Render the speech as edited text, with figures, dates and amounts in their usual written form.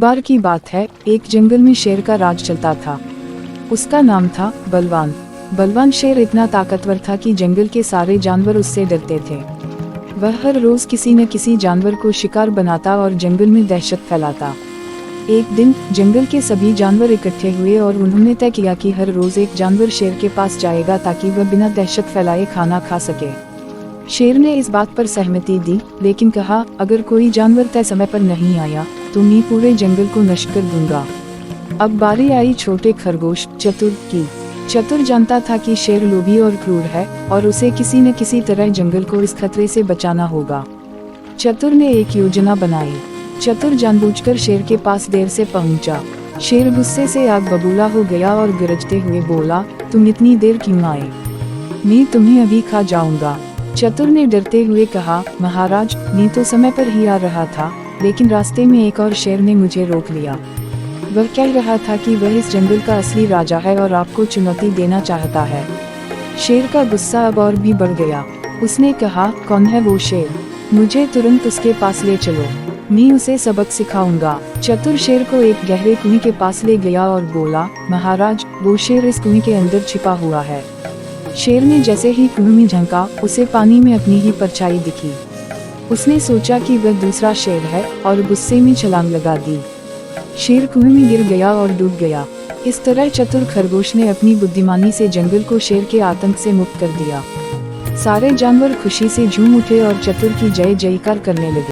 बार की बात है, एक जंगल में शेर का राज चलता था। उसका नाम था बलवान। बलवान शेर इतना ताकतवर था कि जंगल के सारे जानवर उससे डरते थे। वह हर रोज किसी न किसी जानवर को शिकार बनाता और जंगल में दहशत फैलाता। एक दिन जंगल के सभी जानवर इकट्ठे हुए और उन्होंने तय किया कि हर रोज एक जानवर शेर के पास जाएगा ताकि वह बिना दहशत फैलाए खाना खा सके। शेर ने इस बात पर सहमति दी, लेकिन कहा, अगर कोई जानवर तय समय पर नहीं आया तो मैं पूरे जंगल को नष्ट कर दूंगा। अब बारी आई छोटे खरगोश चतुर की। चतुर जानता था कि शेर लोभी और क्रूर है और उसे किसी न किसी तरह जंगल को इस खतरे से बचाना होगा। चतुर ने एक योजना बनाई। चतुर जानबूझकर शेर के पास देर से पहुंचा। शेर गुस्से से आग बबूला हो गया और गरजते हुए बोला, तुम इतनी देर क्यों आए? मैं तुम्हें अभी खा जाऊंगा। चतुर ने डरते हुए कहा, महाराज, मैं तो समय पर ही आ रहा था, लेकिन रास्ते में एक और शेर ने मुझे रोक लिया। वह कह रहा था कि वह इस जंगल का असली राजा है और आपको चुनौती देना चाहता है। शेर का गुस्सा अब और भी बढ़ गया। उसने कहा, कौन है वो शेर? मुझे तुरंत उसके पास ले चलो, मैं उसे सबक सिखाऊंगा। चतुर शेर को एक गहरे कुएं के पास ले गया और बोला, महाराज, वो शेर इस कुएं के अंदर छिपा हुआ है। शेर ने जैसे ही कुएं में झांका, उसे पानी में अपनी ही परछाई दिखी। उसने सोचा कि वह दूसरा शेर है और गुस्से में छलांग लगा दी। शेर कुएं में गिर गया और डूब गया। इस तरह चतुर खरगोश ने अपनी बुद्धिमानी से जंगल को शेर के आतंक से मुक्त कर दिया। सारे जानवर खुशी से झूम उठे और चतुर की जय जयकार करने लगे।